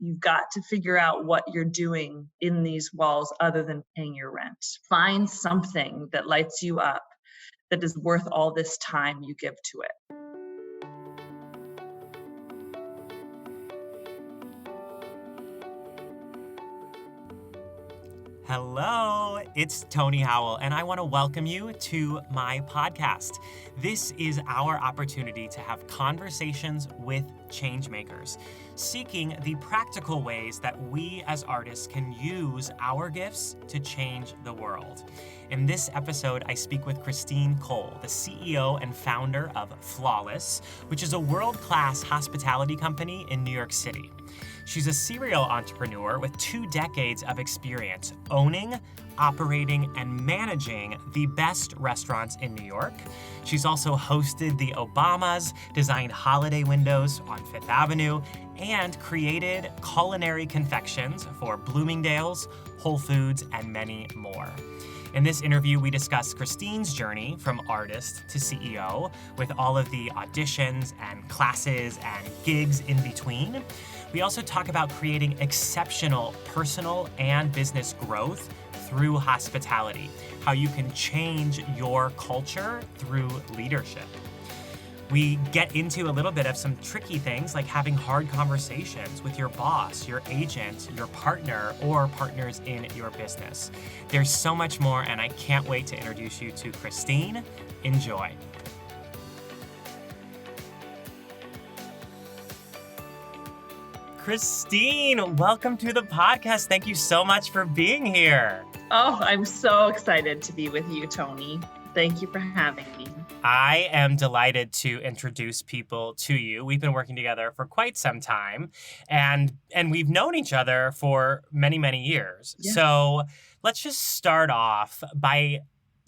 you've got to figure out what you're doing in these walls other than paying your rent. Find something that lights you up that is worth all this time you give to it. Hello, it's Tony Howell, and I want to welcome you to my podcast. This is our opportunity to have conversations with changemakers, seeking the practical ways that we as artists can use our gifts to change the world. In this episode, I speak with Christine Cole, the CEO and founder of Flaweless, which is a world-class hospitality company in New York City. She's a serial entrepreneur with 2 decades of experience owning, operating, and managing the best restaurants in New York. She's also hosted the Obamas, designed holiday windows on Fifth Avenue, and created culinary confections for Bloomingdales, Whole Foods, and many more. In this interview, we discuss Christine's journey from artist to CEO with all of the auditions and classes and gigs in between. We also talk about creating exceptional personal and business growth through hospitality, how you can change your culture through leadership. We get into a little bit of some tricky things like having hard conversations with your boss, your agent, your partner, or partners in your business. There's so much more, and I can't wait to introduce you to Christine. Enjoy. Christine, welcome to the podcast. Thank you so much for being here. Oh, I'm so excited to be with you, Tony. Thank you for having me. I am delighted to introduce people to you. We've been working together for quite some time, and we've known each other for many, many years. Yeah. So let's just start off by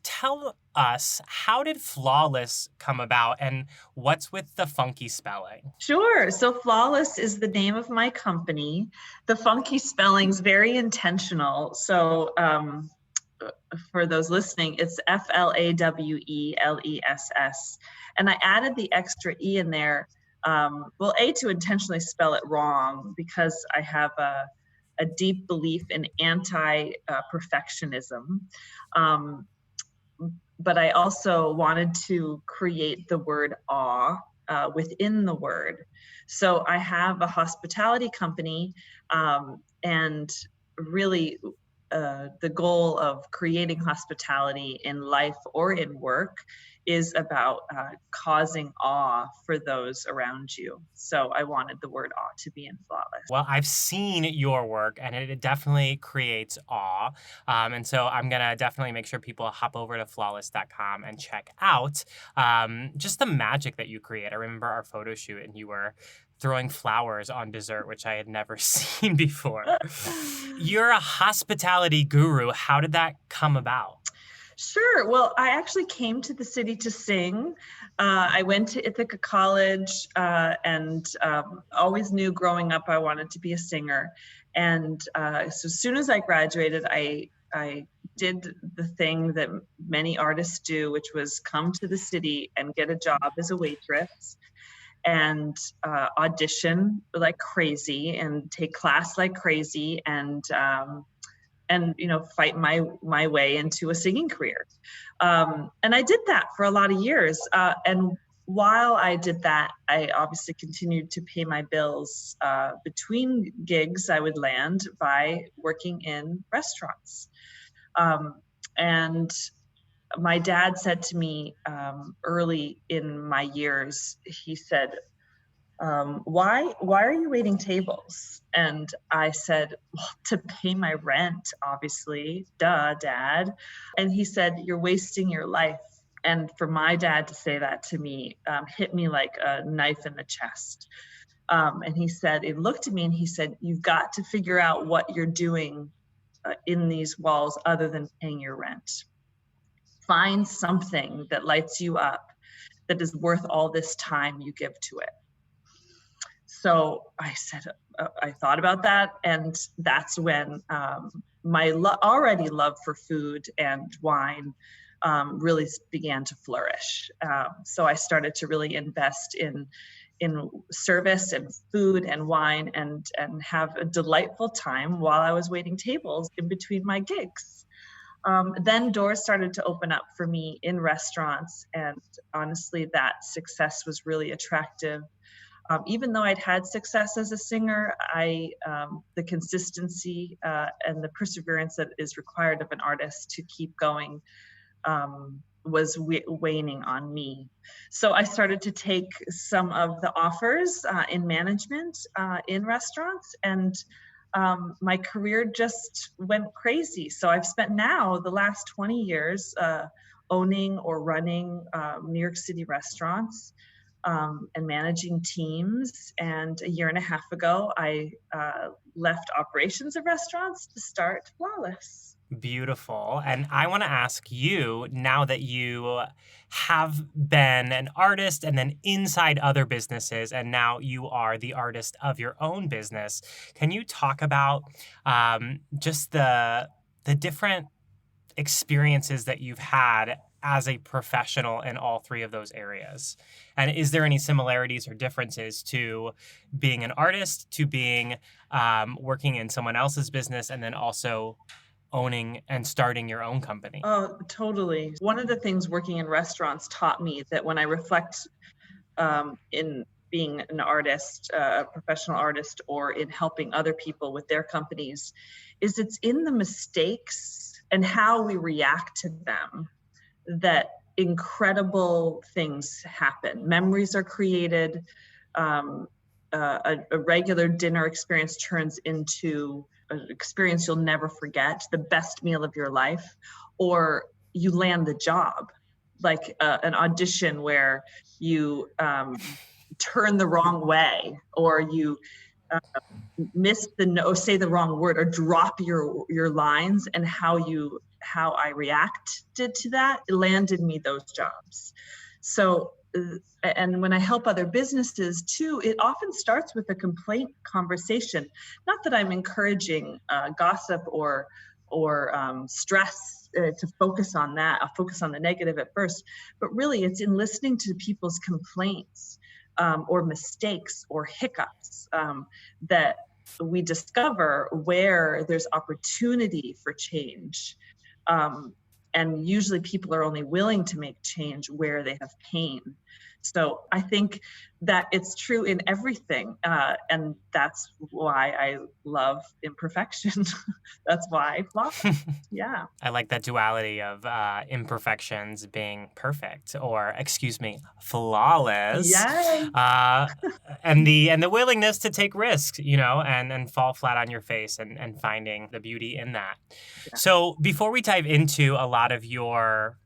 tell us, how did Flawless come about and what's with the funky spelling? Sure. So Flawless is the name of my company. The funky spelling's very intentional. So for those listening, it's Flaweless. And I added the extra E in there, to intentionally spell it wrong, because I have a deep belief in anti-perfectionism. But I also wanted to create the word awe within the word. So I have a hospitality company, and really the goal of creating hospitality in life or in work is about causing awe for those around you. So I wanted the word awe to be in Flawless. Well, I've seen your work, and it definitely creates awe. And so I'm going to definitely make sure people hop over to flawless.com and check out just the magic that you create. I remember our photo shoot, and you were throwing flowers on dessert, which I had never seen before. You're a hospitality guru. How did that come about? Sure. Well, I actually came to the city to sing. I went to Ithaca College and always knew growing up I wanted to be a singer. And so as soon as I graduated, I did the thing that many artists do, which was come to the city and get a job as a waitress and audition like crazy and take class like crazy and fight my way into a singing career. And I did that for a lot of years. And while I did that, I obviously continued to pay my bills. Between gigs, I would land by working in restaurants. And my dad said to me early in my years, he said, why are you waiting tables? And I said, well, to pay my rent, obviously, duh, Dad. And he said, you're wasting your life. And for my dad to say that to me hit me like a knife in the chest. And he looked at me and he said, you've got to figure out what you're doing in these walls other than paying your rent. Find something that lights you up that is worth all this time you give to it. So I said, I thought about that, and that's when my already love for food and wine really began to flourish. So I started to really invest in in service and food and wine, and have a delightful time while I was waiting tables in between my gigs. Then doors started to open up for me in restaurants, and honestly, that success was really attractive. Even though I'd had success as a singer, the consistency and the perseverance that is required of an artist to keep going was waning on me. So I started to take some of the offers in management in restaurants, and my career just went crazy. So I've spent now the last 20 years owning or running New York City restaurants and managing teams. And a year and a half ago, I left operations of restaurants to start Flaweless. Beautiful. And I want to ask you, now that you have been an artist and then inside other businesses, and now you are the artist of your own business, can you talk about just the different experiences that you've had as a professional in all three of those areas? And is there any similarities or differences to being an artist, to being working in someone else's business, and then also owning and starting your own company? Oh, totally. One of the things working in restaurants taught me that when I reflect in being an artist, a professional artist, or in helping other people with their companies, is it's in the mistakes and how we react to them that incredible things happen. Memories are created. A regular dinner experience turns into an experience you'll never forget, the best meal of your life, or you land the job, like an audition where you turn the wrong way, or you miss say the wrong word, or drop your lines, and how I reacted to that, it landed me those jobs. So, and when I help other businesses too, it often starts with a complaint conversation. Not that I'm encouraging gossip or stress to focus on that. I'll focus on the negative at first, but really it's in listening to people's complaints or mistakes or hiccups that we discover where there's opportunity for change. And usually people are only willing to make change where they have pain. So I think that it's true in everything. And that's why I love imperfection. That's why I flawless. Yeah. I like that duality of imperfections being perfect, or excuse me, flawless. Yes. And the willingness to take risks, and fall flat on your face, and finding the beauty in that. Yeah. So before we dive into a lot of your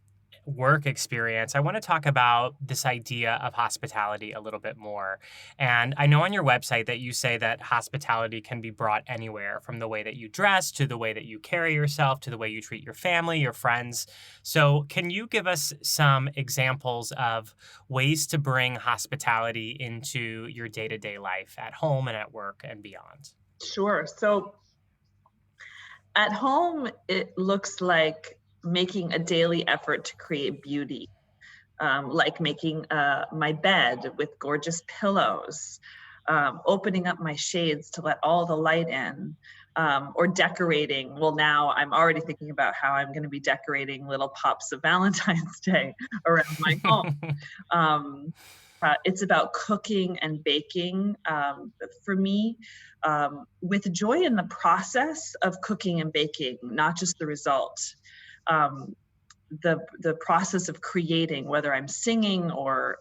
work experience, I want to talk about this idea of hospitality a little bit more. And I know on your website that you say that hospitality can be brought anywhere, from the way that you dress, to the way that you carry yourself, to the way you treat your family, your friends. So can you give us some examples of ways to bring hospitality into your day-to-day life at home and at work and beyond? Sure. So at home, it looks like making a daily effort to create beauty, like making my bed with gorgeous pillows, opening up my shades to let all the light in, or decorating. Well, now I'm already thinking about how I'm going to be decorating little pops of Valentine's Day around my home. It's about cooking and baking. For me, with joy in the process of cooking and baking, not just the result. The process of creating, whether I'm singing or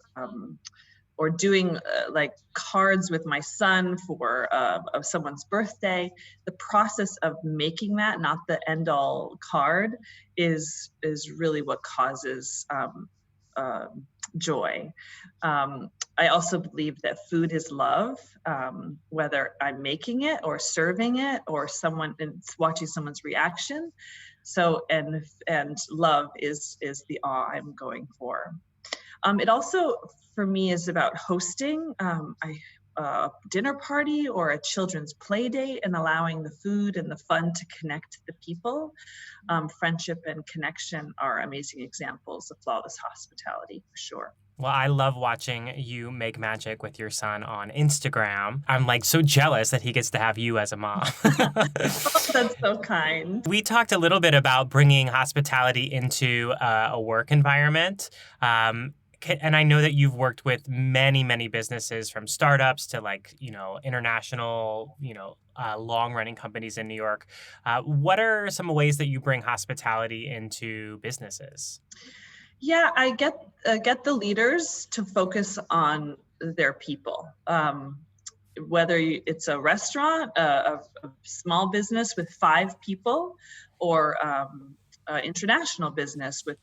doing like cards with my son for of someone's birthday, the process of making that, not the end all card, is really what causes joy. I also believe that food is love, whether I'm making it or serving it or watching someone's reaction. So, and love is the awe I'm going for. It also, for me, is about hosting a dinner party or a children's play date, and allowing the food and the fun to connect the people. Friendship and connection are amazing examples of flawless hospitality, for sure. Well, I love watching you make magic with your son on Instagram. I'm like so jealous that he gets to have you as a mom. Oh, that's so kind. We talked a little bit about bringing hospitality into a work environment. And I know that you've worked with many, many businesses from startups to international, long running companies in New York. What are some ways that you bring hospitality into businesses? Yeah, I get the leaders to focus on their people. Whether it's a restaurant, a small business with 5 people, or international business with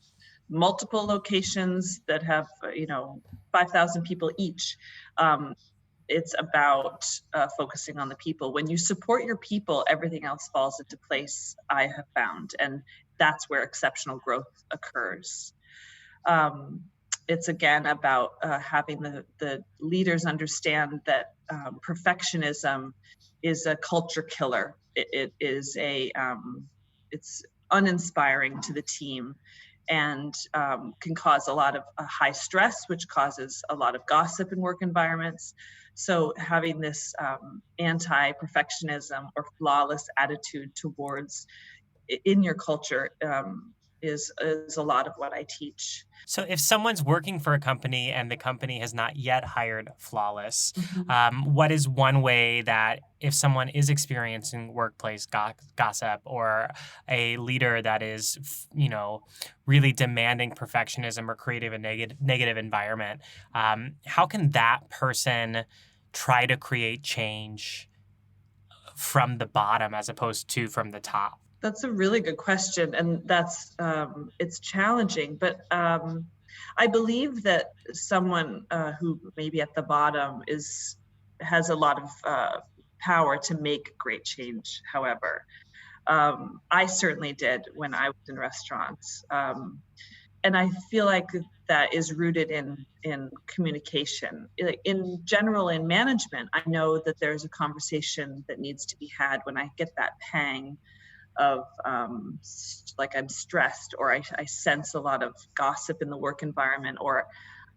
multiple locations that have 5,000 people each. Um, it's about focusing on the people. When you support your people, everything else falls into place, I have found, and that's where exceptional growth occurs. Um, it's again about having the leaders understand that perfectionism is a culture killer. It is it's uninspiring to the team, and can cause a lot of high stress, which causes a lot of gossip in work environments. So having this anti-perfectionism or flawless attitude towards in your culture is a lot of what I teach. So, if someone's working for a company and the company has not yet hired Flawless, Mhm. what is one way that if someone is experiencing workplace gossip or a leader that is, really demanding perfectionism or creative a negative environment, how can that person try to create change from the bottom as opposed to from the top? That's a really good question, and that's it's challenging. But I believe that someone who maybe at the bottom has a lot of power to make great change. However, I certainly did when I was in restaurants, and I feel like that is rooted in communication. In general, in management, I know that there's a conversation that needs to be had when I get that pang of like I'm stressed, or I sense a lot of gossip in the work environment, or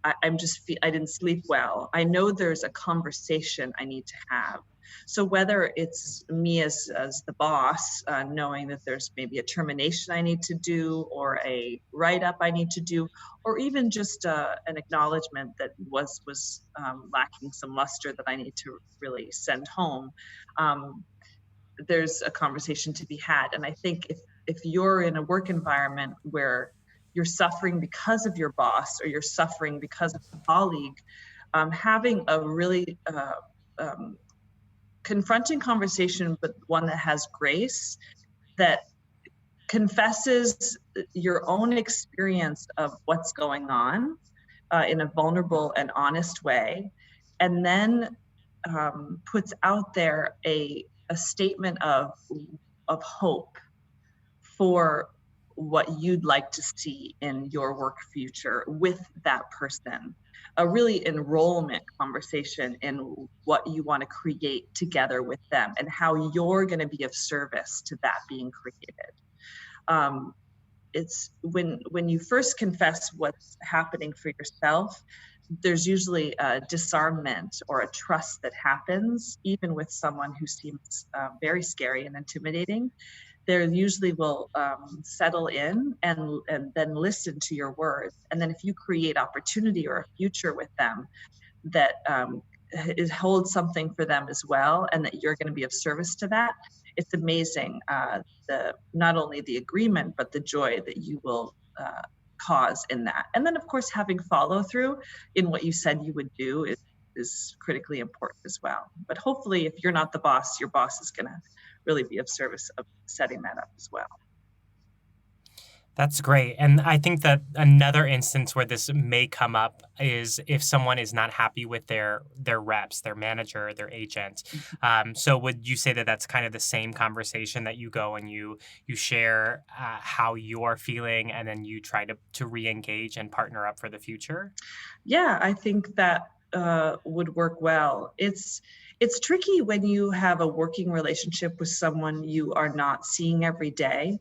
I didn't sleep well. I know there's a conversation I need to have. So whether it's me as the boss, knowing that there's maybe a termination I need to do, or a write up I need to do, or even just an acknowledgement that was lacking some luster that I need to really send home. Um, there's a conversation to be had. And I think if you're in a work environment where you're suffering because of your boss, or you're suffering because of a colleague, having a really um, confronting conversation, but one that has grace, that confesses your own experience of what's going on in a vulnerable and honest way, and then puts out there a statement of hope for what you'd like to see in your work future with that person. A really enrollment conversation in what you want to create together with them, and how you're going to be of service to that being created. Um, it's when you first confess what's happening for yourself, there's usually a disarmament or a trust that happens, even with someone who seems very scary and intimidating. They usually will settle in and then listen to your words. And then if you create opportunity or a future with them that it holds something for them as well, and that you're going to be of service to that, it's amazing. The not only the agreement, but the joy that you will cause in that. And then, of course, having follow through in what you said you would do is critically important as well. But hopefully, if you're not the boss, your boss is going to really be of service of setting that up as well. That's great. And I think that another instance where this may come up is if someone is not happy with their reps, their manager, their agent. So would you say that that's kind of the same conversation that you go and you share how you're feeling, and then you try to re-engage and partner up for the future? Yeah, I think that would work well. It's tricky when you have a working relationship with someone you are not seeing every day.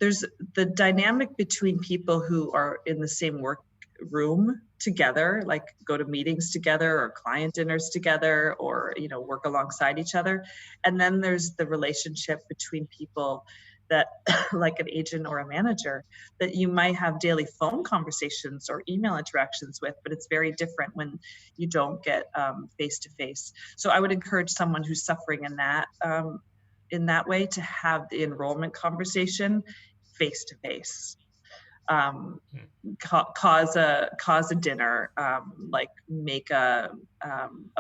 There's the dynamic between people who are in the same work room together, like go to meetings together or client dinners together, or, work alongside each other. And then there's the relationship between people that like an agent or a manager that you might have daily phone conversations or email interactions with, but it's very different when you don't get face to face. So I would encourage someone who's suffering in that way to have the enrollment conversation face to face. Cause a dinner, like make a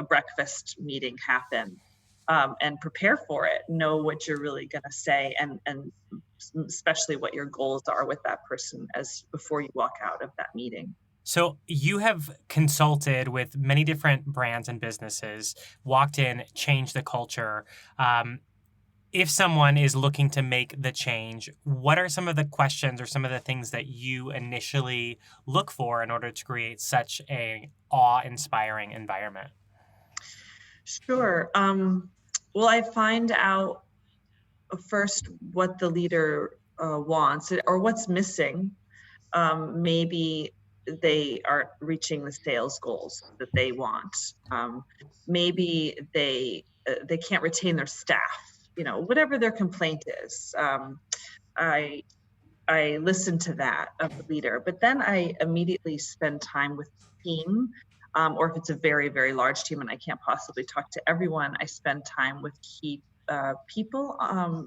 breakfast meeting happen, and prepare for it. Know what you're really going to say, and especially what your goals are with that person as before you walk out of that meeting. So you have consulted with many different brands and businesses, walked in, changed the culture. If someone is looking to make the change, what are some of the questions or some of the things that you initially look for in order to create such a awe-inspiring environment? Sure. Well, I find out first what the leader wants or what's missing. Maybe they aren't reaching the sales goals that they want. Maybe they can't retain their staff. Whatever their complaint is. I listen to that of the leader, but then I immediately spend time with the team. Or if it's a very, very large team and I can't possibly talk to everyone, I spend time with key people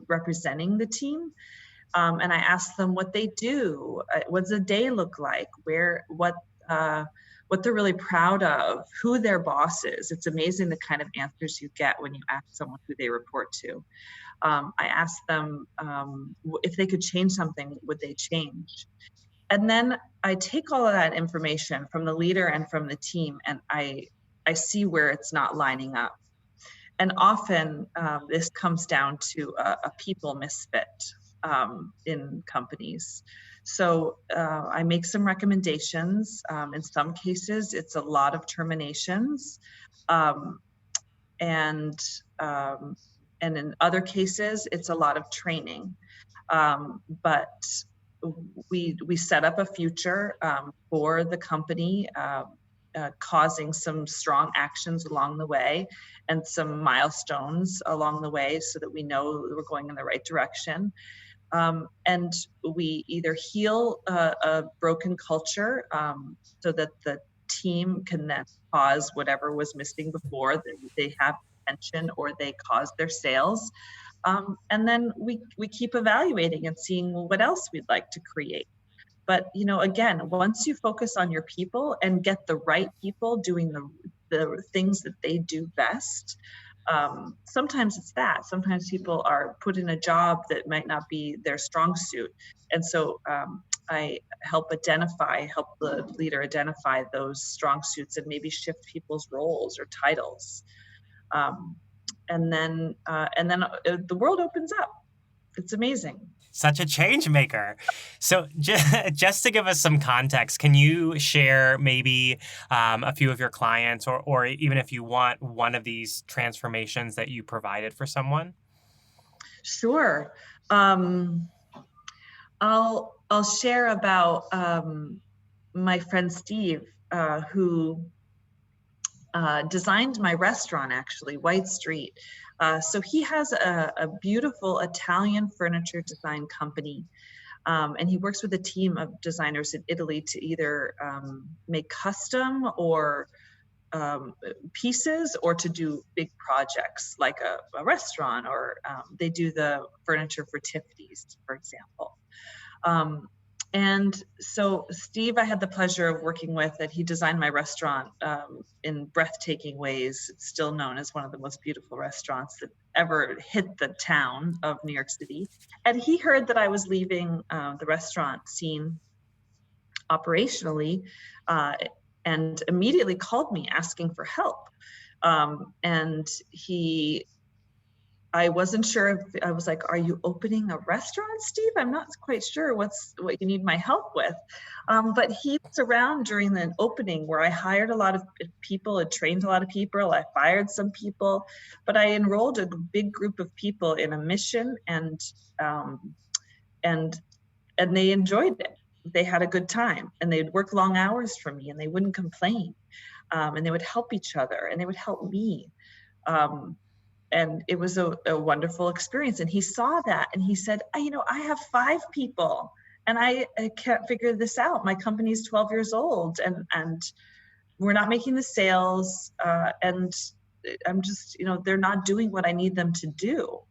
representing the team. And I ask them what they do, what's the day look like, what they're really proud of, who their boss is. It's amazing the kind of answers you get when you ask someone who they report to. I ask them if they could change something, would they change? And then I take all of that information from the leader and from the team, and I see where it's not lining up. And often this comes down to a people misfit in companies. So I make some recommendations. In some cases, it's a lot of terminations, and in other cases, it's a lot of training. But we set up a future for the company, causing some strong actions along the way and some milestones along the way so that we know we're going in the right direction. And we either heal a broken culture so that the team can then cause whatever was missing before, that they have attention or they cause their sales. And then we keep evaluating and seeing what else we'd like to create. But, again, once you focus on your people and get the right people doing the things that they do best, sometimes it's that. Sometimes people are put in a job that might not be their strong suit. And so I help the leader identify those strong suits and maybe shift people's roles or titles. And then the world opens up. It's amazing. Such a change maker. So just to give us some context, can you share maybe a few of your clients or even if you want one of these transformations that you provided for someone? Sure. I'll share about my friend Steve, who designed my restaurant, actually, White Street. So he has a beautiful Italian furniture design company, and he works with a team of designers in Italy to either make custom or pieces or to do big projects like a restaurant, or they do the furniture for Tiffany's, for example. And so Steve, I had the pleasure of working with, and he designed my restaurant in breathtaking ways. It's still known as one of the most beautiful restaurants that ever hit the town of New York City. And he heard that I was leaving the restaurant scene operationally, and immediately called me asking for help. And I wasn't sure if I was like, are you opening a restaurant, Steve? I'm not quite sure what you need my help with. But he was around during the opening where I hired a lot of people, and trained a lot of people. I fired some people, but I enrolled a big group of people in a mission, and they enjoyed it. they had a good time, and they'd work long hours for me, and they wouldn't complain. And they would help each other, and they would help me. And it was a wonderful experience. And he saw that, and he said, I have 5 people, and I can't figure this out. My company's 12 years old, and we're not making the sales, and I'm just, they're not doing what I need them to do.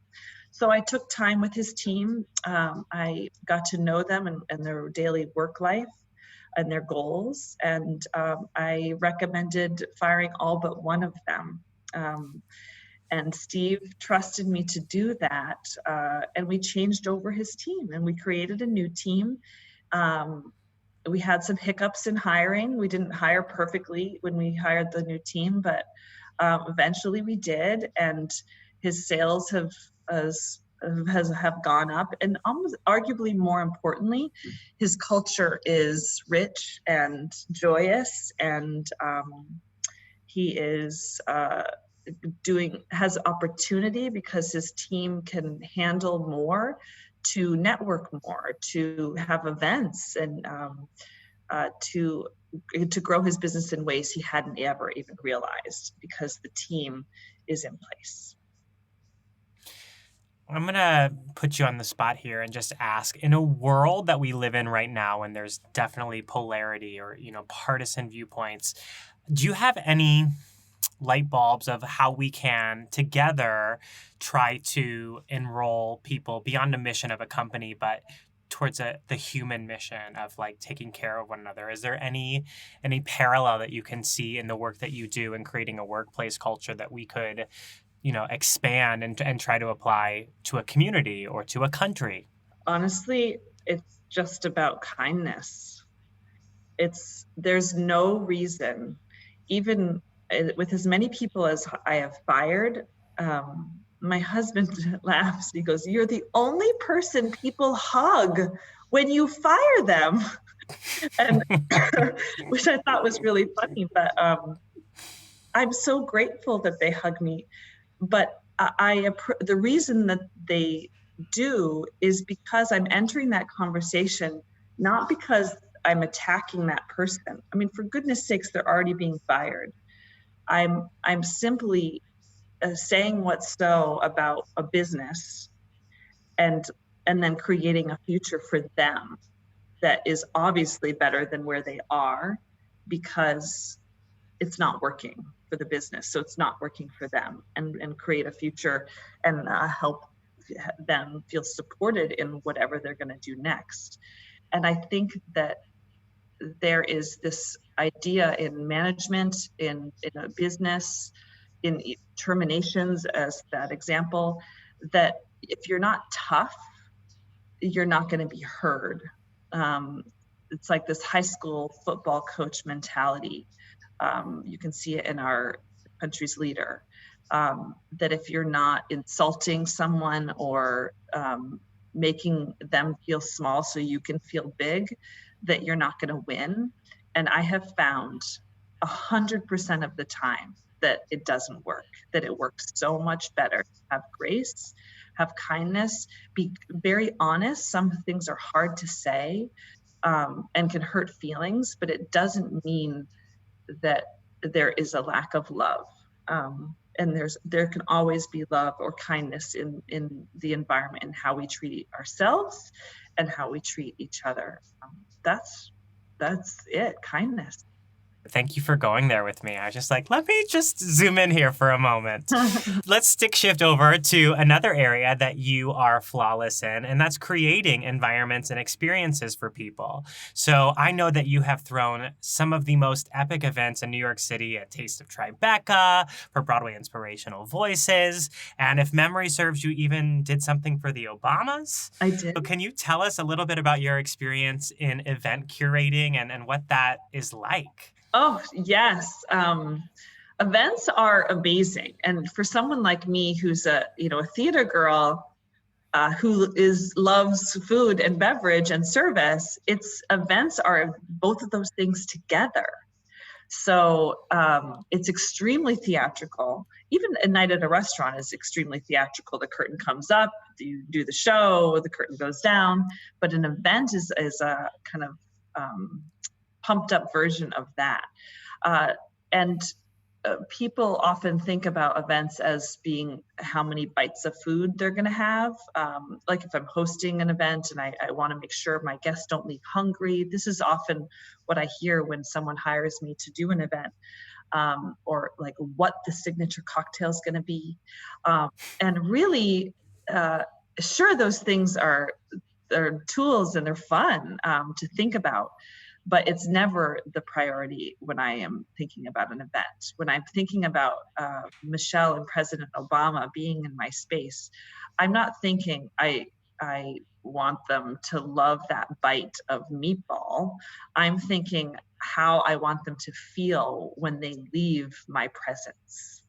So I took time with his team. I got to know them and their daily work life and their goals. And I recommended firing all but one of them. And Steve trusted me to do that. And we changed over his team, and we created a new team. We had some hiccups in hiring. We didn't hire perfectly when we hired the new team, but eventually we did. And his sales have gone up, and almost arguably more importantly, his culture is rich and joyous, and he is has opportunity because his team can handle more, to network more, to have events, and to grow his business in ways he hadn't ever even realized, because the team is in place. I'm going to put you on the spot here and just ask, in a world that we live in right now, and there's definitely polarity or, partisan viewpoints, do you have any light bulbs of how we can together try to enroll people beyond the mission of a company, but towards the human mission of like taking care of one another? Is there any parallel that you can see in the work that you do in creating a workplace culture that we could expand and try to apply to a community or to a country? Honestly, it's just about kindness. There's no reason, even with as many people as I have fired, my husband laughs. He goes, "You're the only person people hug when you fire them," and which I thought was really funny. But I'm so grateful that they hug me. But the reason that they do is because I'm entering that conversation, not because I'm attacking that person. I mean, for goodness sakes, they're already being fired. I'm simply saying what's so about a business, and then creating a future for them that is obviously better than where they are, because it's not working for the business, so it's not working for them, and create a future and help them feel supported in whatever they're going to do next. And I think that there is this idea in management, in a business, in terminations as that example, that if you're not tough, you're not going to be heard. It's like this high school football coach mentality. You can see it in our country's leader, that if you're not insulting someone or making them feel small so you can feel big, that you're not going to win. And I have found 100% of the time that it doesn't work, that it works so much better to have grace, have kindness, be very honest. Some things are hard to say and can hurt feelings, but it doesn't mean that there is a lack of love. And there can always be love or kindness in the environment, and how we treat ourselves and how we treat each other. That's it, kindness. Thank you for going there with me. I was just like, let me just zoom in here for a moment. Let's stick shift over to another area that you are flawless in, and that's creating environments and experiences for people. So I know that you have thrown some of the most epic events in New York City, a Taste of Tribeca, for Broadway Inspirational Voices, and if memory serves, you even did something for the Obamas. I did. So can you tell us a little bit about your experience in event curating and what that is like? Oh, yes. Events are amazing. And for someone like me, who's a theater girl, who loves food and beverage and service, events are both of those things together. So it's extremely theatrical. Even a night at a restaurant is extremely theatrical. The curtain comes up, you do the show, the curtain goes down. But an event is a kind of pumped up version of that. And people often think about events as being how many bites of food they're going to have. Like if I'm hosting an event and I want to make sure my guests don't leave hungry, this is often what I hear when someone hires me to do an event, or like what the signature cocktail is going to be. And really, sure, those things are tools and they're fun to think about, but it's never the priority when I am thinking about an event. When I'm thinking about Michelle and President Obama being in my space, I'm not thinking I want them to love that bite of meatball. I'm thinking how I want them to feel when they leave my presence.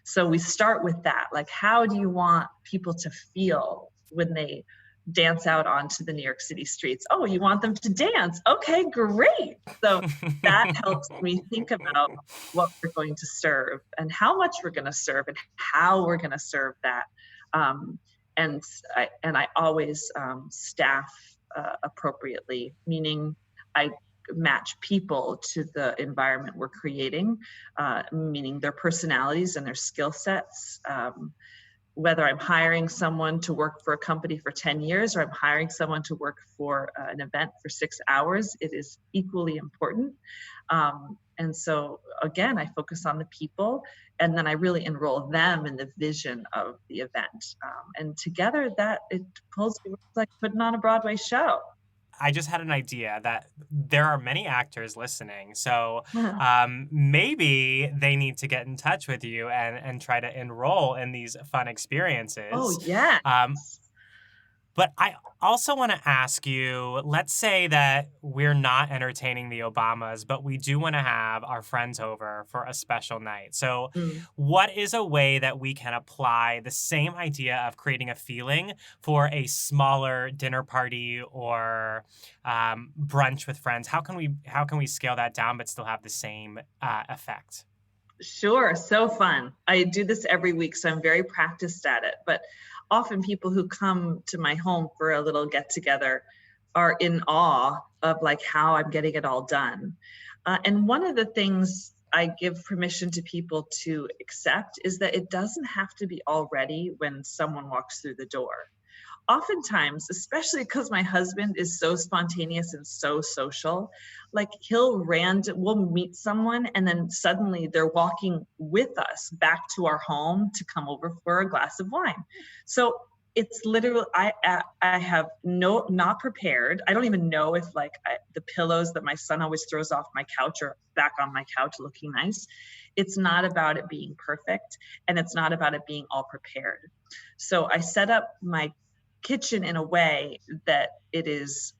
So we start with that. Like, how do you want people to feel when they dance out onto the New York City streets? Oh, you want them to dance. Okay, great. So that helps me think about what we're going to serve and how much we're going to serve and how we're going to serve that. And I always staff appropriately, meaning I match people to the environment we're creating, meaning their personalities and their skill sets. Whether I'm hiring someone to work for a company for 10 years or I'm hiring someone to work for an event for 6 hours, it is equally important. And so again, I focus on the people and then I really enroll them in the vision of the event. And together that it pulls me like putting on a Broadway show. I just had an idea that there are many actors listening. So maybe they need to get in touch with you and try to enroll in these fun experiences. Oh, yeah. But I also want to ask you, let's say that we're not entertaining the Obamas, but we do want to have our friends over for a special night. So what is a way that we can apply the same idea of creating a feeling for a smaller dinner party or brunch with friends? How can we scale that down but still have the same effect? Sure. So fun. I do this every week, so I'm very practiced at it. But often people who come to my home for a little get together are in awe of like how I'm getting it all done. And one of the things I give permission to people to accept is that it doesn't have to be all ready when someone walks through the door. Oftentimes, especially because my husband is so spontaneous and so social, like we'll meet someone and then suddenly they're walking with us back to our home to come over for a glass of wine. So it's literally, I have not prepared. I don't even know if the pillows that my son always throws off my couch are back on my couch looking nice. It's not about it being perfect and it's not about it being all prepared. So I set up my kitchen in a way that it is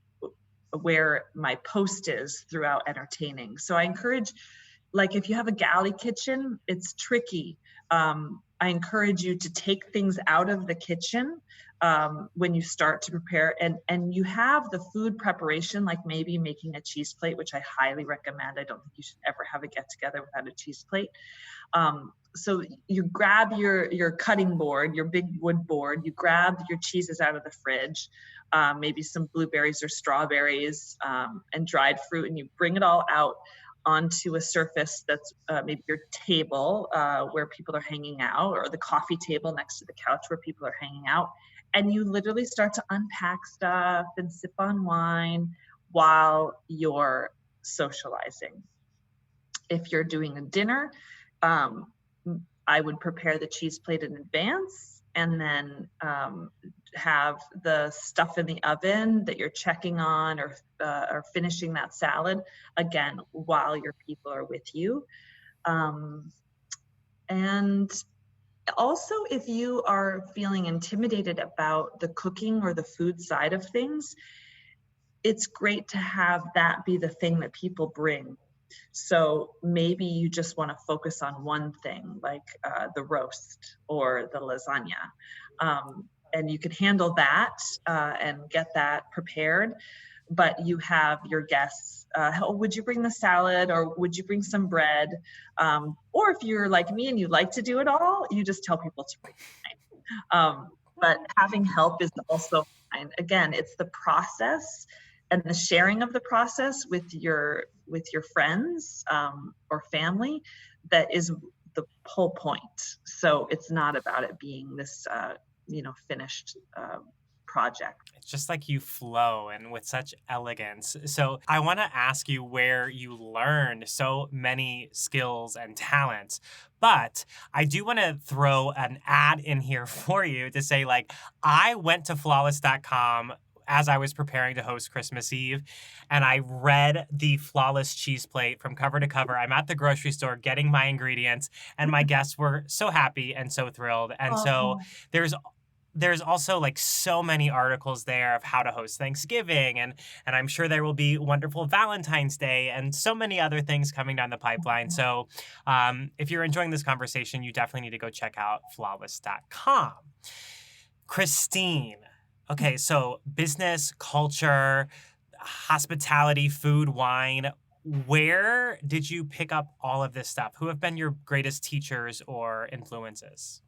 where my post is throughout entertaining. So I encourage, like if you have a galley kitchen, it's tricky. I encourage you to take things out of the kitchen when you start to prepare and you have the food preparation, like maybe making a cheese plate, which I highly recommend. I don't think you should ever have a get together without a cheese plate. So you grab your cutting board, your big wood board, you grab your cheeses out of the fridge, maybe some blueberries or strawberries and dried fruit, and you bring it all out onto a surface that's maybe your table where people are hanging out, or the coffee table next to the couch where people are hanging out. And you literally start to unpack stuff and sip on wine while you're socializing. If you're doing a dinner, I would prepare the cheese plate in advance and then have the stuff in the oven that you're checking on or finishing that salad, again, while your people are with you. And also, if you are feeling intimidated about the cooking or the food side of things, it's great to have that be the thing that people bring. So maybe you just want to focus on one thing, like the roast or the lasagna. And you can handle that and get that prepared. But you have your guests, would you bring the salad or would you bring some bread? Or if you're like me and you like to do it all, you just tell people to bring wine. But having help is also fine. Again, it's the process and the sharing of the process with your friends or family, that is the whole point. So it's not about it being this finished project. It's just like you flow and with such elegance. So I want to ask you where you learned so many skills and talents. But I do want to throw an ad in here for you to say, like, I went to flawless.com as I was preparing to host Christmas Eve, and I read the Flawless cheese plate from cover to cover. I'm at the grocery store getting my ingredients, and my guests were so happy and so thrilled. And so Oh, there's also like so many articles there of how to host Thanksgiving, and I'm sure there will be wonderful Valentine's Day and so many other things coming down the pipeline. So if you're enjoying this conversation, you definitely need to go check out flawless.com. Christine, okay, so business, culture, hospitality, food, wine. Where did you pick up all of this stuff? Who have been your greatest teachers or influences?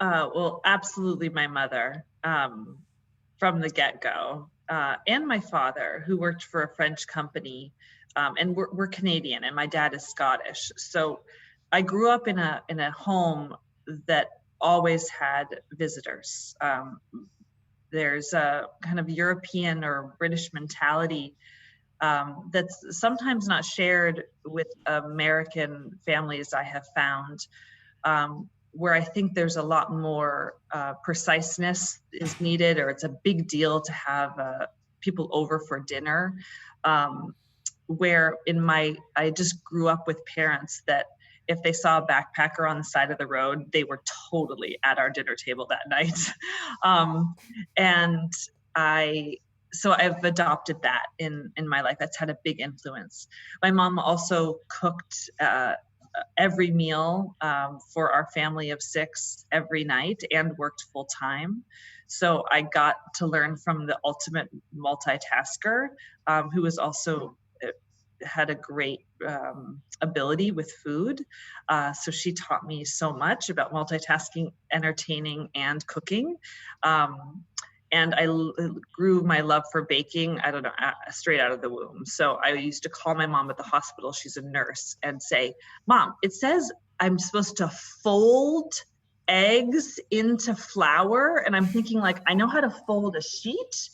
well, absolutely my mother, from the get-go, and my father, who worked for a French company, and we're Canadian, and my dad is Scottish. So I grew up in a home that always had visitors. There's a kind of European or British mentality that's sometimes not shared with American families, I have found, where I think there's a lot more preciseness is needed, or it's a big deal to have people over for dinner. Where I just grew up with parents that if they saw a backpacker on the side of the road, they were totally at our dinner table that night. And so I've adopted that in my life. That's had a big influence. My mom also cooked every meal for our family of 6 every night and worked full time. So I got to learn from the ultimate multitasker, who was also had a great ability with food. So she taught me so much about multitasking, entertaining, and cooking. And I grew my love for baking, I don't know, straight out of the womb. So I used to call my mom at the hospital, she's a nurse, and say, Mom, it says I'm supposed to fold eggs into flour. And I'm thinking, like, I know how to fold a sheet,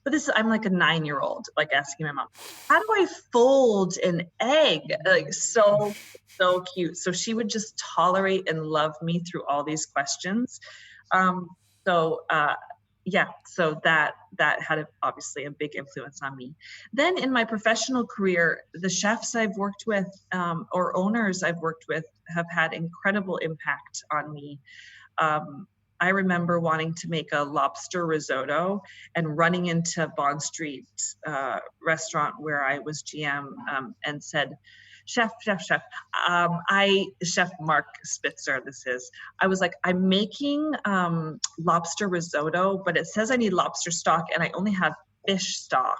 but I'm like a 9-year-old, like asking my mom, how do I fold an egg? Like, so cute. So she would just tolerate and love me through all these questions. So that had obviously a big influence on me. Then in my professional career, the chefs I've worked with, or owners I've worked with, have had incredible impact on me. I remember wanting to make a lobster risotto and running into Bond Street restaurant where I was GM, and said, Chef, Chef Mark Spitzer, I was like, I'm making lobster risotto, but it says I need lobster stock and I only have fish stock.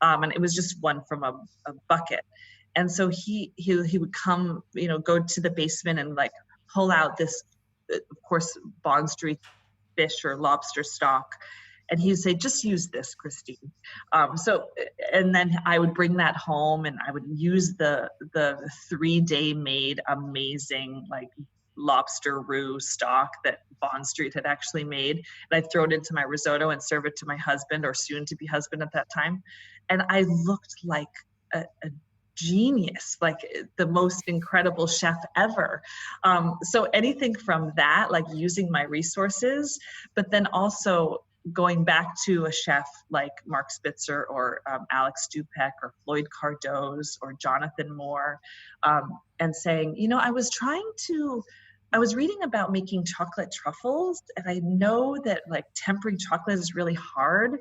And it was just one from a bucket. And so he would come, go to the basement and like pull out this, of course, Bond Street fish or lobster stock. And he would say, just use this, Christine. And then I would bring that home and I would use the 3-day made amazing like lobster roux stock that Bond Street had actually made. And I'd throw it into my risotto and serve it to my husband, or soon to be husband at that time. And I looked like a genius, like the most incredible chef ever. So anything from that, like using my resources, but then also going back to a chef like Mark Spitzer or Alex Stupek or Floyd Cardoz or Jonathan Moore, and saying, I was reading about making chocolate truffles, and I know that like tempering chocolate is really hard.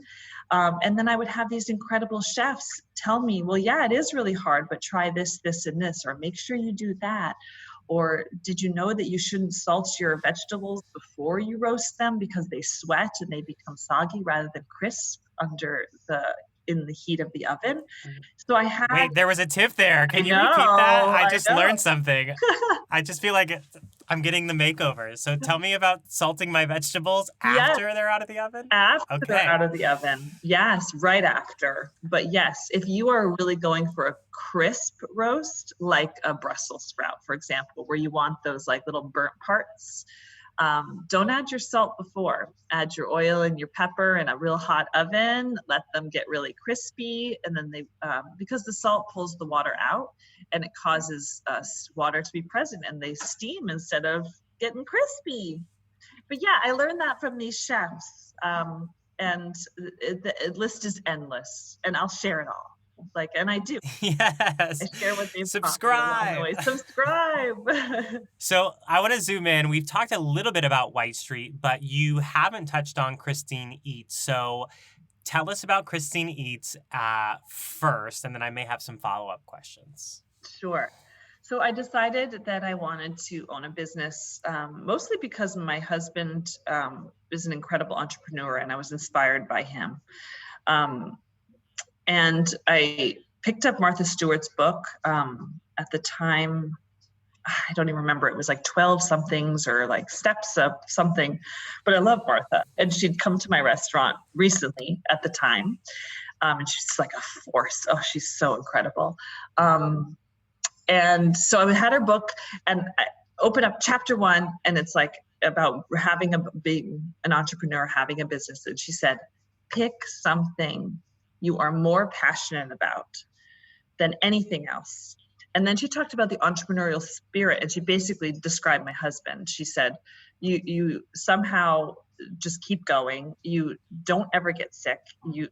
And then I would have these incredible chefs tell me, well, yeah, it is really hard, but try this, this, and this, or make sure you do that. Or did you know that you shouldn't salt your vegetables before you roast them because they sweat and they become soggy rather than crisp under the in the heat of the oven. So I had, Wait, there was a tip there. I Can you know, repeat that? I I just know. learned something. I just feel like I'm getting the makeover. So tell me about salting my vegetables Yes, after they're out of the oven? after they're Okay. out of the oven. Yes, right after. But yes, if you are really going for a crisp roast, like a Brussels sprout, for example, where you want those like little burnt parts, don't add your salt before. Add your oil and your pepper in a real hot oven. Let them get really crispy, and then because the salt pulls the water out, and it causes water to be present, and they steam instead of getting crispy. But yeah, I learned that from these chefs, and the list is endless, and I'll share it all. And I do. I Yes. share what they've taught me along the Subscribe. way. Subscribe. So I want to zoom in. We've talked a little bit about White Street, but you haven't touched on Christine Eats. So tell us about Christine Eats first, and then I may have some follow-up questions. Sure. So I decided that I wanted to own a business, mostly because my husband is an incredible entrepreneur, and I was inspired by him. And I picked up Martha Stewart's book at the time. I don't even remember. It was like 12 somethings or like steps of something, but I love Martha. And she'd come to my restaurant recently at the time. And she's like a force. Oh, she's so incredible. And so I had her book, and I open up chapter 1, and it's like about being an entrepreneur, having a business. And she said, pick something you are more passionate about than anything else. And then she talked about the entrepreneurial spirit, and she basically described my husband. She said, you somehow just keep going. You don't ever get sick. You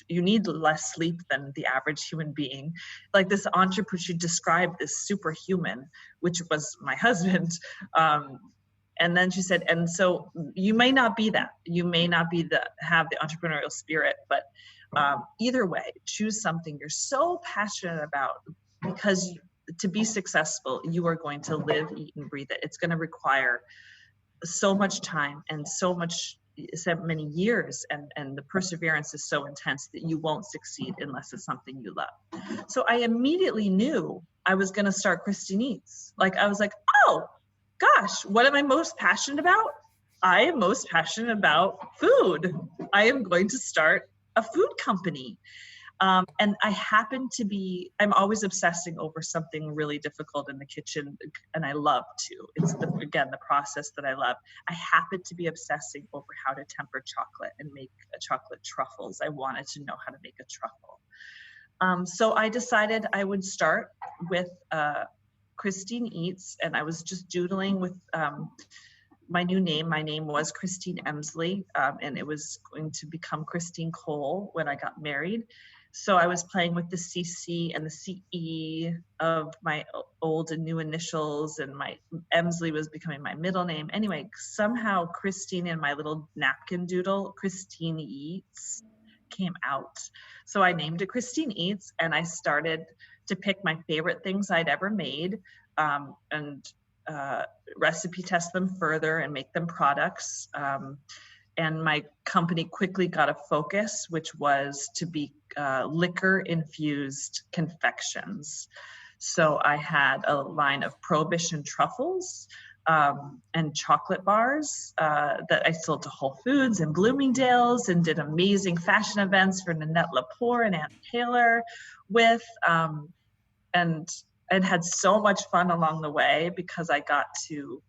need less sleep than the average human being. Like this entrepreneur, she described this superhuman, which was my husband. And then she said, and so you may not be that. You may not have the entrepreneurial spirit, but either way, choose something you're so passionate about, because to be successful, you are going to live, eat, and breathe it. It's going to require so much time and so many years, and the perseverance is so intense that you won't succeed unless it's something you love. So I immediately knew I was going to start Christine Eats. I was like, oh gosh, what am I most passionate about? I am most passionate about food. I am going to start a food company. And I'm always obsessing over something really difficult in the kitchen, and I love to. It's the process that I love. I happen to be obsessing over how to temper chocolate and make chocolate truffles. I wanted to know how to make a truffle. So I decided I would start with Christine Eats, and I was just doodling with my new name. My name was Christine Emsley, and it was going to become Christine Cole when I got married. So I was playing with the CC and the CE of my old and new initials, and my Emsley was becoming my middle name. Anyway, somehow Christine in my little napkin doodle, Christine Eats, came out. So I named it Christine Eats, and I started to pick my favorite things I'd ever made, and recipe test them further and make them products. And my company quickly got a focus, which was to be liquor-infused confections. So I had a line of Prohibition truffles and chocolate bars that I sold to Whole Foods and Bloomingdales, and did amazing fashion events for Nanette Lepore and Ann Taylor with. And had so much fun along the way, because I got to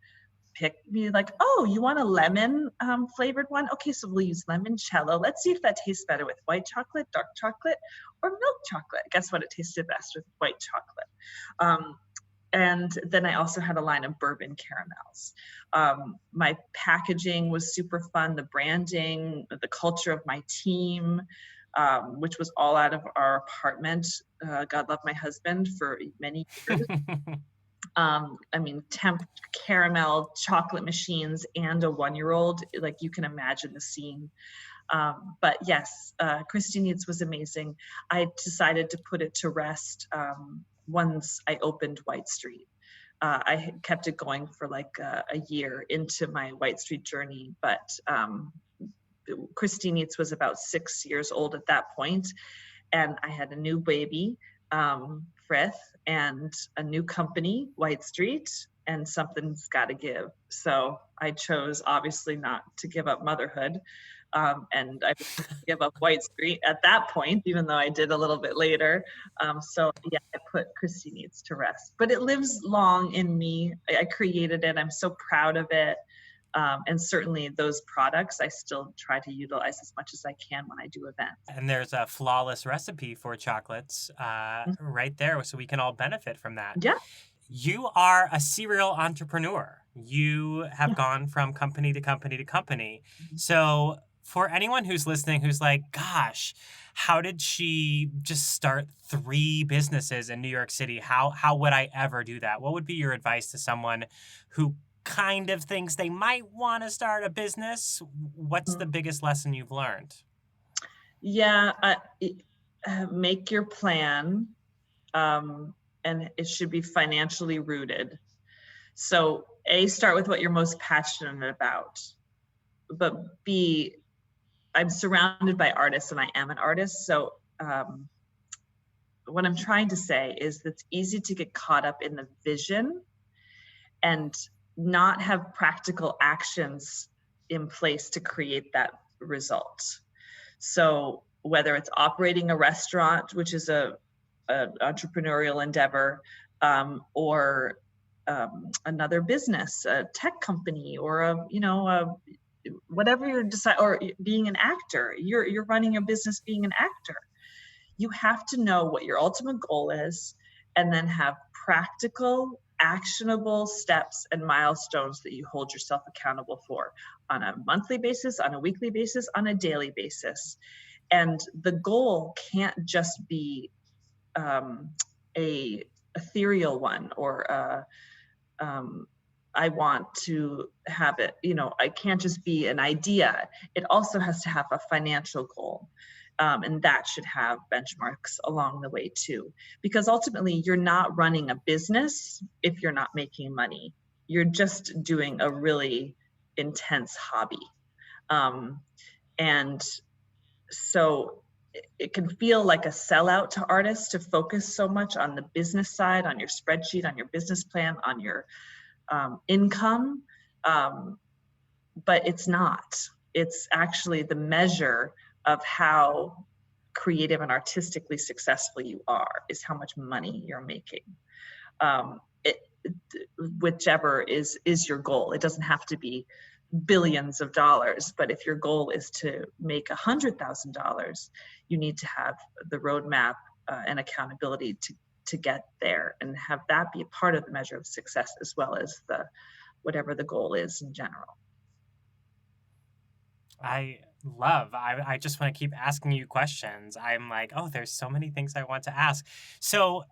be like, oh, you want a lemon flavored one? Okay, so we'll use limoncello. Let's see if that tastes better with white chocolate, dark chocolate, or milk chocolate. Guess what? It tasted best with white chocolate. And then I also had a line of bourbon caramels. My packaging was super fun. The branding, the culture of my team, which was all out of our apartment. God love my husband for many years. Temp caramel chocolate machines and a 1-year-old, like you can imagine the scene. But yes, Christine Eats was amazing. I decided to put it to rest once I opened White Street. I had kept it going for like a year into my White Street journey, but Christine Eats was about 6 years old at that point. and I had a new baby, Frith, and a new company, White Street, and something's got to give. So I chose obviously not to give up motherhood. And I give up White Street at that point, even though I did a little bit later. So yeah, I put Christy Needs to Rest, but it lives long in me. I created it. I'm so proud of it. And certainly those products I still try to utilize as much as I can when I do events. And there's a flawless recipe for chocolates right there, so we can all benefit from that. Yeah. You are a serial entrepreneur. You have gone from company to company to company. So for anyone who's listening who's like, gosh, how did she just start 3 businesses in New York City? How would I ever do that? What would be your advice to someone who kind of thinks they might want to start a business? What's the biggest lesson you've learned? Yeah, make your plan, and it should be financially rooted. So A, start with what you're most passionate about, but B, I'm surrounded by artists and I am an artist. So what I'm trying to say is that it's easy to get caught up in the vision and not have practical actions in place to create that result. So whether it's operating a restaurant, which is an entrepreneurial endeavor, or another business, a tech company, or whatever you decide, or being an actor, you're running a business being an actor. You have to know what your ultimate goal is, and then have practical, actionable steps and milestones that you hold yourself accountable for on a monthly basis, on a weekly basis, on a daily basis. And the goal can't just be a ethereal one, or I want to have it, I can't just be an idea. It also has to have a financial goal. And that should have benchmarks along the way too, because ultimately you're not running a business if you're not making money. You're just doing a really intense hobby. And so it can feel like a sellout to artists to focus so much on the business side, on your spreadsheet, on your business plan, on your income. But it's not. It's actually the measure of how creative and artistically successful you are, is how much money you're making. Whichever is your goal. It doesn't have to be billions of dollars, but if your goal is to make $100,000, you need to have the roadmap and accountability to get there, and have that be a part of the measure of success, as well as whatever the goal is in general. I just want to keep asking you questions. I'm like, oh, there's so many things I want to ask. So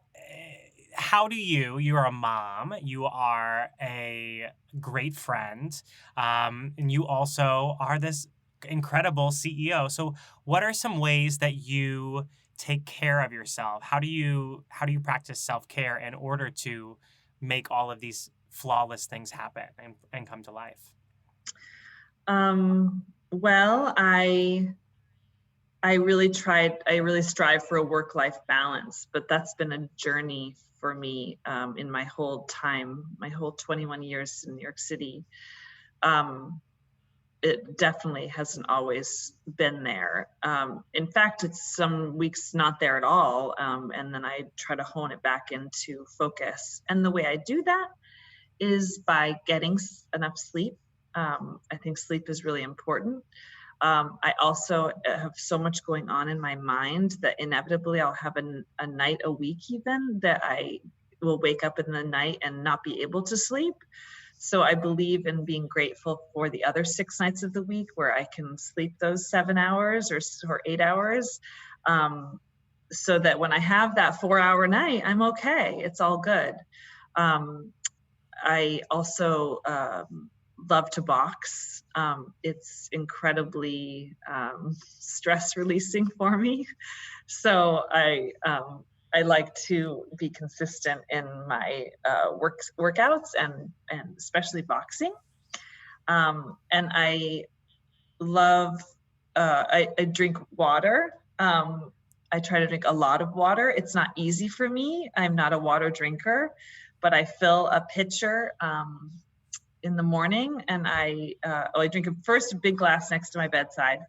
how do you are a mom, you are a great friend, and you also are this incredible CEO. So what are some ways that you take care of yourself? How do you practice self-care in order to make all of these flawless things happen and come to life? Well, I really strive for a work-life balance, but that's been a journey for me in my whole 21 years in New York City. It definitely hasn't always been there. In fact, it's some weeks not there at all. And then I try to hone it back into focus. And the way I do that is by getting enough sleep. I think sleep is really important. I also have so much going on in my mind that inevitably I'll have a night a week even that I will wake up in the night and not be able to sleep. So I believe in being grateful for the other 6 nights of the week where I can sleep those 7 hours or 8 hours, so that when I have that 4-hour night, I'm okay. It's all good. I also love to box. It's incredibly stress releasing for me. So I like to be consistent in my workouts and especially boxing. And I love, I drink water. I try to drink a lot of water. It's not easy for me. I'm not a water drinker, but I fill a pitcher in the morning, and I drink first a big glass next to my bedside,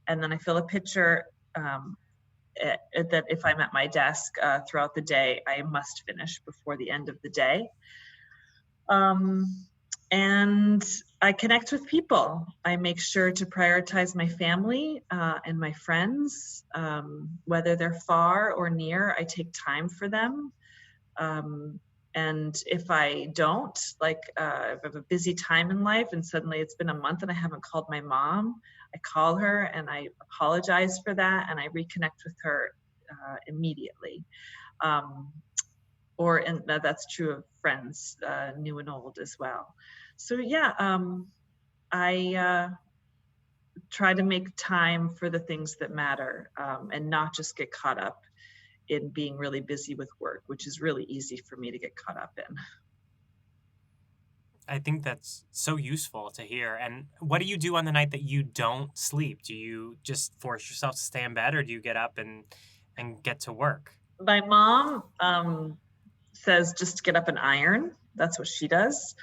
and then I fill a pitcher that if I'm at my desk throughout the day, I must finish before the end of the day. And I connect with people. I make sure to prioritize my family and my friends, whether they're far or near. I take time for them. And if I don't, like if I have a busy time in life and suddenly it's been a month and I haven't called my mom, I call her and I apologize for that and I reconnect with her immediately. And that's true of friends, new and old as well. So yeah, I try to make time for the things that matter and not just get caught up in being really busy with work, which is really easy for me to get caught up in. I think that's so useful to hear. And what do you do on the night that you don't sleep? Do you just force yourself to stay in bed, or do you get up and get to work? My mom says just get up and iron. That's what she does,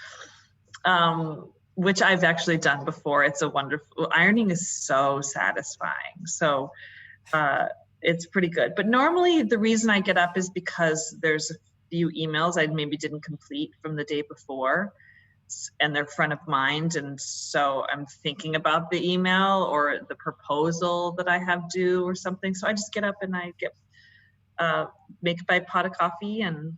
which I've actually done before. It's a wonderful, ironing is so satisfying. So it's pretty good. But normally the reason I get up is because there's a few emails I maybe didn't complete from the day before, and they're front of mind. And so I'm thinking about the email or the proposal that I have due or something. So I just get up and I make my pot of coffee and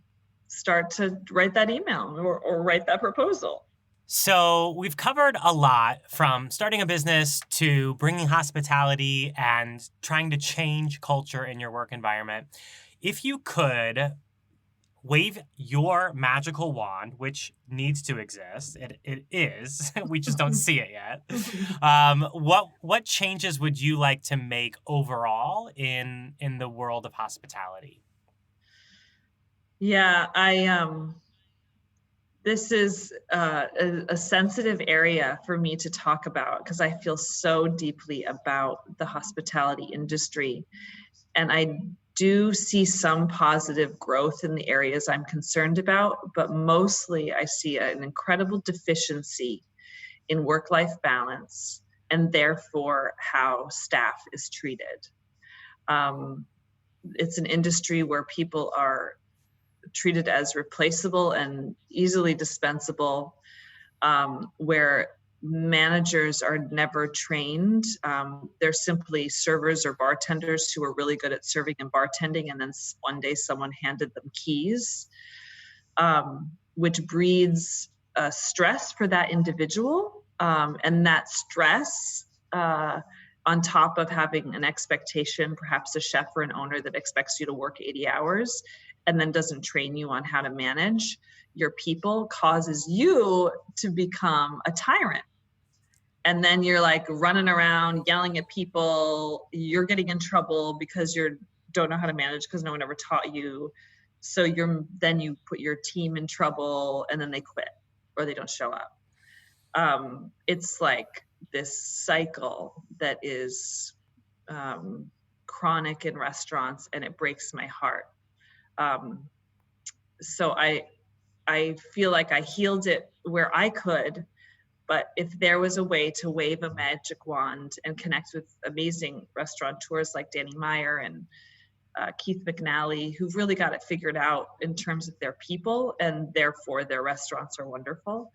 start to write that email or write that proposal. So we've covered a lot, from starting a business to bringing hospitality and trying to change culture in your work environment. If you could wave your magical wand, which needs to exist, it is, we just don't see it yet. What changes would you like to make overall in the world of hospitality? Yeah, this is a sensitive area for me to talk about because I feel so deeply about the hospitality industry. And I do see some positive growth in the areas I'm concerned about, but mostly I see an incredible deficiency in work-life balance and therefore how staff is treated. It's an industry where people are treated as replaceable and easily dispensable, where managers are never trained. They're simply servers or bartenders who are really good at serving and bartending, and then one day someone handed them keys, which breeds stress for that individual. And that stress, on top of having an expectation, perhaps a chef or an owner that expects you to work 80 hours and then doesn't train you on how to manage your people, causes you to become a tyrant. And then you're like running around yelling at people. You're getting in trouble because you don't know how to manage because no one ever taught you. So then you put your team in trouble, and then they quit or they don't show up. It's like this cycle that is chronic in restaurants, and it breaks my heart. So I feel like I healed it where I could, but if there was a way to wave a magic wand and connect with amazing restaurateurs like Danny Meyer and Keith McNally, who've really got it figured out in terms of their people, and therefore their restaurants are wonderful,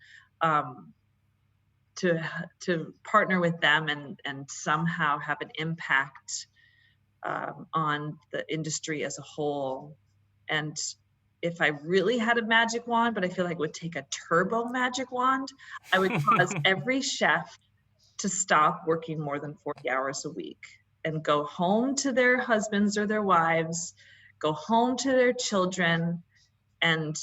to partner with them and somehow have an impact on the industry as a whole. And if I really had a magic wand, but I feel like it would take a turbo magic wand, I would cause every chef to stop working more than 40 hours a week and go home to their husbands or their wives, go home to their children, and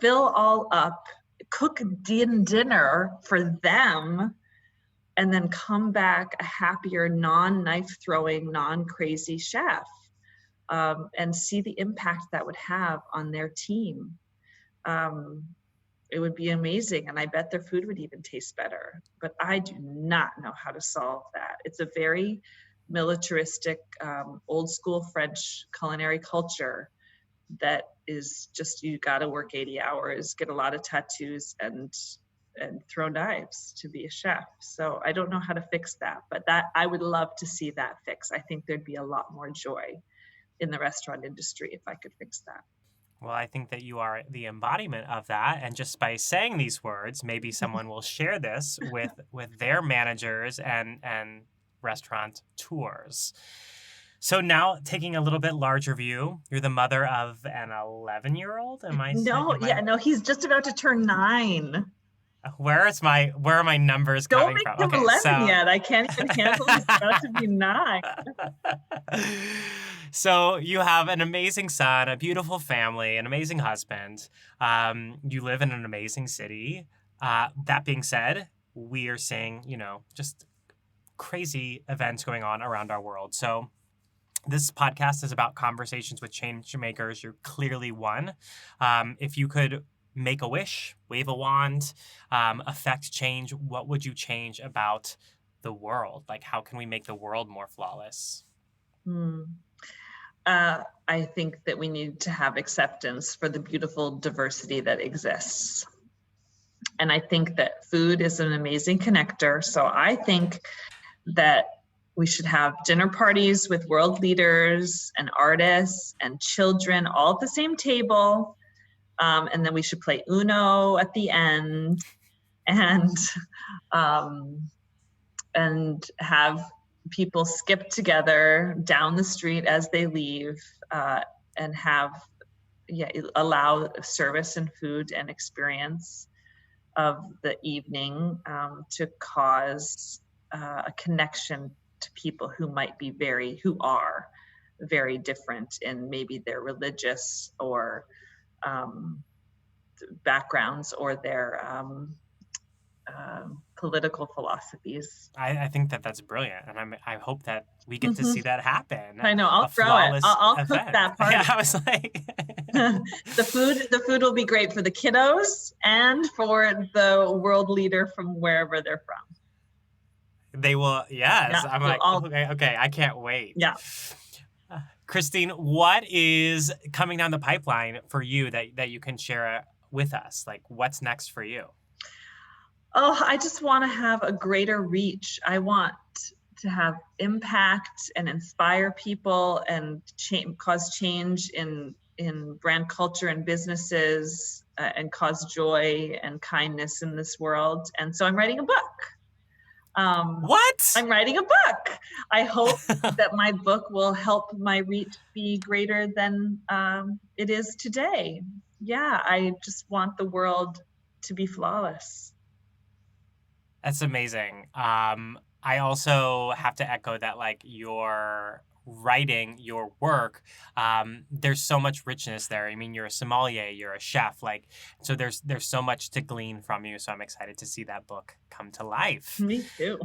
fill all up, cook dinner for them, and then come back a happier, non-knife throwing, non-crazy chef. And see the impact that would have on their team. It would be amazing, and I bet their food would even taste better. But I do not know how to solve that. It's a very militaristic, old school French culinary culture that is just, you got to work 80 hours, get a lot of tattoos, and throw knives to be a chef. So I don't know how to fix that, but that I would love to see that fix. I think there'd be a lot more joy in the restaurant industry if I could fix that. Well, I think that you are the embodiment of that. And just by saying these words, maybe someone will share this with their managers and restaurant tours. So now, taking a little bit larger view, you're the mother of an 11-year-old. No, he's just about to turn 9. Where are my numbers Don't coming make from? him 11 yet. I can't even handle he's about to be 9. So you have an amazing son, a beautiful family, an amazing husband. You live in an amazing city. That being said, we are seeing, just crazy events going on around our world. So this podcast is about conversations with change makers. You're clearly one. If you could make a wish, wave a wand, affect change, what would you change about the world? Like, how can we make the world more flawless? I think that we need to have acceptance for the beautiful diversity that exists. And I think that food is an amazing connector. So I think that we should have dinner parties with world leaders and artists and children all at the same table. And then we should play Uno at the end and have people skip together down the street as they leave, and allow service and food and experience of the evening to cause a connection to people who are very different in maybe their religious or backgrounds or their political philosophies. I think that that's brilliant, and I hope that we get to see that happen. I know. I'll throw it. I'll cook that part. Yeah, I was like, the food will be great for the kiddos and for the world leader from wherever they're from. They will. Yes, yeah, I'm like, okay. I can't wait. Yeah. Christine, what is coming down the pipeline for you that you can share with us? Like, what's next for you? Oh, I just want to have a greater reach. I want to have impact and inspire people and cause change in brand culture and businesses, and cause joy and kindness in this world. And so I'm writing a book. What? I'm writing a book. I hope that my book will help my reach be greater than it is today. Yeah, I just want the world to be flawless. That's amazing. I also have to echo that, like, your writing, your work, there's so much richness there. I mean, you're a sommelier, you're a chef, like, so there's so much to glean from you. So I'm excited to see that book come to life. Me too.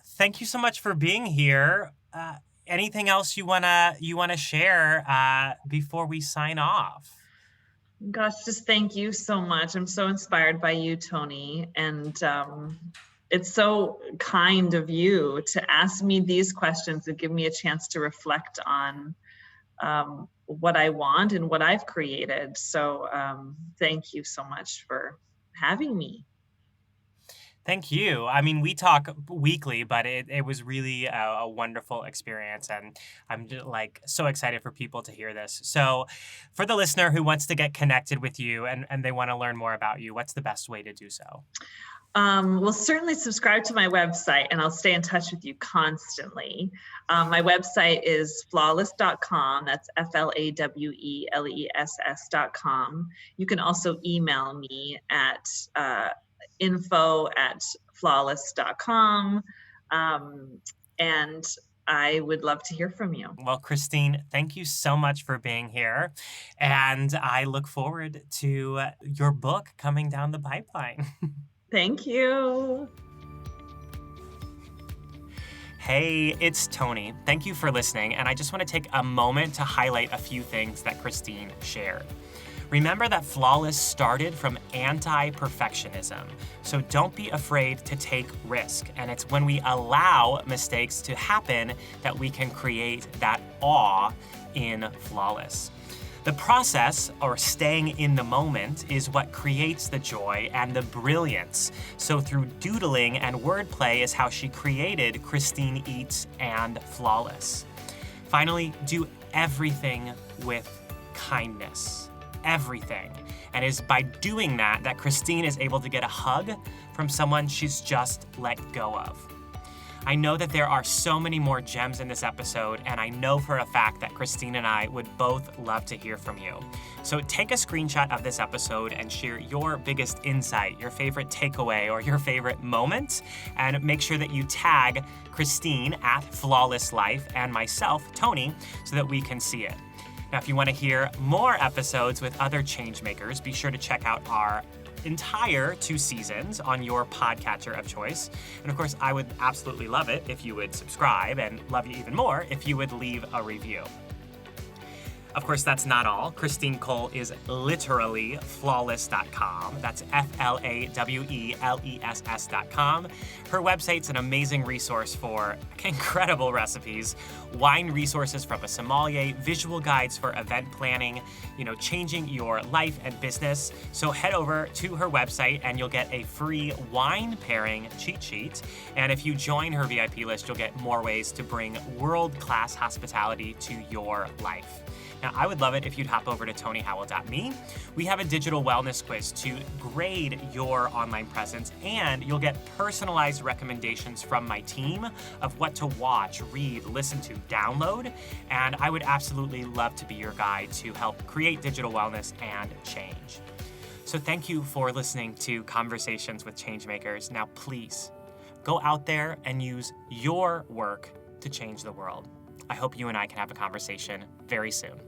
Thank you so much for being here. Anything else you wanna share before we sign off? Gosh, just thank you so much. I'm so inspired by you, Tony. And it's so kind of you to ask me these questions and give me a chance to reflect on what I want and what I've created. So thank you so much for having me. Thank you. I mean, we talk weekly, but it was really a wonderful experience, and I'm just, like, so excited for people to hear this. So for the listener who wants to get connected with you and they want to learn more about you, what's the best way to do so? Well, certainly subscribe to my website and I'll stay in touch with you constantly. My website is flaweless.com. That's FLAWELESS.com. You can also email me at info@flawless.com. And I would love to hear from you. Well, Christine, thank you so much for being here. And I look forward to your book coming down the pipeline. Thank you. Hey, it's Tony. Thank you for listening. And I just want to take a moment to highlight a few things that Christine shared. Remember that Flawless started from anti-perfectionism, so don't be afraid to take risk. And it's when we allow mistakes to happen that we can create that awe in Flawless. The process, or staying in the moment, is what creates the joy and the brilliance. So through doodling and wordplay is how she created Christine Eats and Flawless. Finally, do everything with kindness. Everything. And it is by doing that Christine is able to get a hug from someone she's just let go of. I know that there are so many more gems in this episode, and I know for a fact that Christine and I would both love to hear from you. So take a screenshot of this episode and share your biggest insight, your favorite takeaway, or your favorite moment, and make sure that you tag Christine at Flawless Life and myself, Tony, so that we can see it. Now, if you want to hear more episodes with other changemakers, be sure to check out our entire 2 seasons on your podcatcher of choice. And of course, I would absolutely love it if you would subscribe, and love you even more if you would leave a review. Of course, that's not all. Christine Cole is literally flawless.com. That's FLAWELESS.com. Her website's an amazing resource for incredible recipes, wine resources from a sommelier, visual guides for event planning, changing your life and business. So head over to her website and you'll get a free wine pairing cheat sheet. And if you join her VIP list, you'll get more ways to bring world-class hospitality to your life. Now, I would love it if you'd hop over to tonyhowell.me. We have a digital wellness quiz to grade your online presence, and you'll get personalized recommendations from my team of what to watch, read, listen to, download. And I would absolutely love to be your guide to help create digital wellness and change. So thank you for listening to Conversations with Changemakers. Now, please go out there and use your work to change the world. I hope you and I can have a conversation very soon.